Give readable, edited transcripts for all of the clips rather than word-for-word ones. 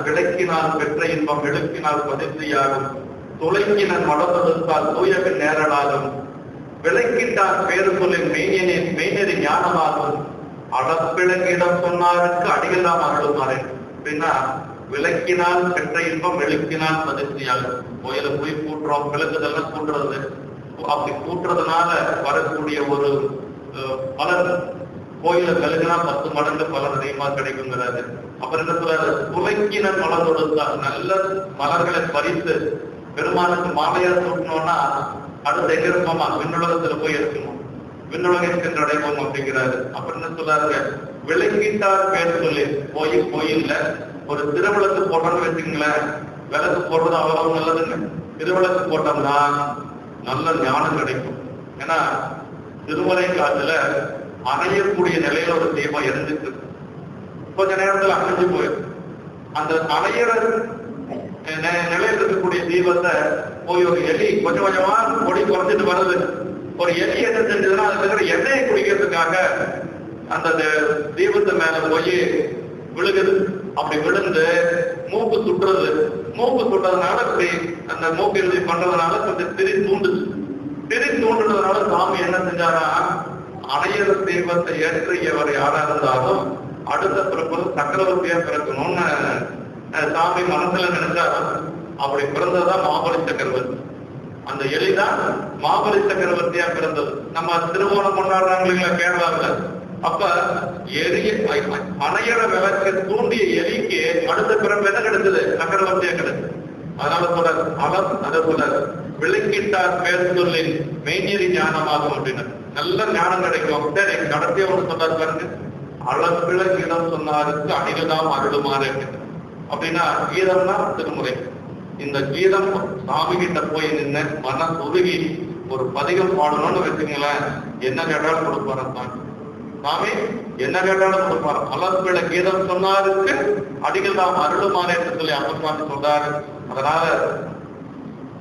விளக்கினால் பெற்ற இன்பம் எழுக்கினால் பதிர்ச்சியாகும். துளைக்கினன் மடத்தொடுத்தால் தூயவின் நேரலாகும். விளக்கிட்டால் பேரு சொல்லின் மெய்நெறி ஞானமாகும். அளப்பிழங்கிடம் சொன்னாருக்கு அடிகளாம் அருளுமாறு. அப்படின்னா விளக்கினால் பெற்ற இன்பம் எழுக்கினால் பதிர்ச்சியாகும். கோயில போய் கூட்டுறோம், விளக்குதெல்லாம் கூட்டுறது. அப்படி கூட்டுறதுனால வரக்கூடிய ஒரு பலர், கோயில கழுகுனா 10 மடங்கு பலர் அதிகமா கிடைக்குங்கிறாரு. அப்புறம் என்ன சொல்றாரு, துளைக்கின மலர் கொடுத்தால் நல்ல மலர்களை பறித்து பெருமானுக்கு மாலையா தூக்கணும்னா அடுத்த எங்க இருப்போமா, விண்ணுலகத்துல போய் இருக்கணும், விண்ணுலகம் சென்று அடைவோம் அப்படிங்கிறாரு. அப்புறம் என்ன சொல்றாரு, விளக்கிட்டார் பேர் சொல்லி போய் கோயில்ல ஒரு திருவிளக்கு போட்டோம்னு வச்சுங்களேன், விளக்கு போடுறது அவ்வளவு நல்லதுங்க. திருவிளக்கு போட்டோம்னா நல்ல ஞானம் கிடைக்கும். ஏன்னா திருமலை காலத்துல அணையக்கூடிய நிலையில ஒரு தீபம் இருந்துட்டு கொஞ்ச நேரத்துல அணைஞ்சு போயிடும். அந்த அணையிற நிலையில் இருக்கக்கூடிய தீபத்தை போய் ஒரு எலி கொஞ்சம் கொஞ்சமா பொடி குறைஞ்சிட்டு வருது. ஒரு எலி என்ன செஞ்சதுன்னா அதுல இருக்கிற எண்ணெயை குடிக்கிறதுக்காக அந்த தீபத்து மேல போய் விழுகுது. அப்படி விழுந்து மூக்கு சுட்டுறது. மூக்கு சுட்டதுனால இப்படி அந்த மூக்கு எழுதி பண்றதுனால கொஞ்சம் திரி தூண்டுறதுனால சாமி என்ன செஞ்சாரா, அணையிற தீபத்தை ஏற்றியவர் யாரா இருந்தாலும் அடுத்த பிறப்பு சக்கரவர்த்தியா பிறக்கணும்னு சாமி மனசுல நினைச்சாரா. அப்படி பிறந்ததுதான் மாபலி சக்கரவர்த்தி. அந்த எலிதான் மாபலி சக்கரவர்த்தியா பிறந்தது. நம்ம திருவோணம் கொண்டாடுறாங்க இல்லைங்களா கேரளாவில். அப்ப அணையிற விளக்கு தூண்டிய எலிக்கு அடுத்த பிறப்பு என்ன கிடைச்சது, சக்கரவர்த்தியா கிடைச்சது. அதனால சொல்ற அதை சொல்ற விளக்கிட்டார் பேர் சொல்லி மெய்நெறி ஞானமாகும் அப்படின்னு நல்ல ஞானம் கிடைக்கும். சரி, கடைசியா ஒண்ணு சொன்னார் பாருங்க, அளப்பிழ கீதம் சொன்னாருக்கு அணிகதாம் அருளுமாறு அப்படின்னா கீதம்னா திருமுறை. இந்த கீதம் சாமி கிட்ட போய் நின்று மன உருகி ஒரு பதிகம் பாடணும்னு வச்சுங்களேன், என்ன கேட்டாலும் கொடுப்பாரு சாமி, என்ன கேட்டாலும் கொடுப்பாரு. அளப்பிழ கீதம் சொன்னாருக்கு அடிகள் தாம் அருளுமாறு என்று சொல்லி அப்பசாமி சொல்றாரு. அதனால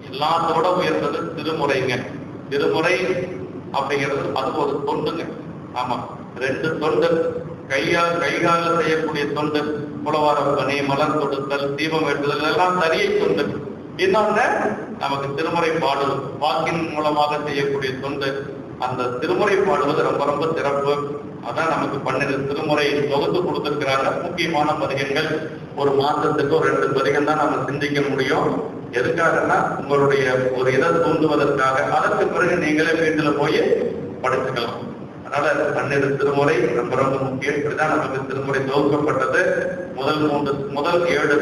எல்லாத்தோட உயர்ந்தது திருமுறைங்க. திருமுறை அப்படிங்கிறது அது ஒரு தொண்டுங்க. ஆமா, 2 தொண்டு, கைகால செய்யக்கூடிய தொண்டு, புலவாரம் பணி, மலர் தொடுத்தல், தீபம் ஏற்றுதல் எல்லாம் சரியை தொண்டு. இன்னொன்னு நமக்கு திருமுறை பாடுவது, வாக்கின் மூலமாக செய்யக்கூடிய தொண்டு. அந்த திருமுறை பாடுவது ரொம்ப ரொம்ப சிறப்பு. அதான் நமக்கு 12 திருமுறை தொகுத்து கொடுத்திருக்கிறாங்க. முக்கியமான பதிகங்கள் ஒரு மாசத்துக்கு ஒரு 2 பதிகம் தான் நம்ம சிந்திக்க முடியும். எதுக்காகன்னா உங்களுடைய ஒரு இதை தூண்டுவதற்காக. அதற்கு பிறகு நீங்களே வீட்டுல போய் படிச்சுக்கலாம். அதனால 12 திருமுறை ரொம்ப ரொம்ப முக்கியம். இப்படிதான் நமக்கு திருமுறை தொகுக்கப்பட்டது. முதல் 7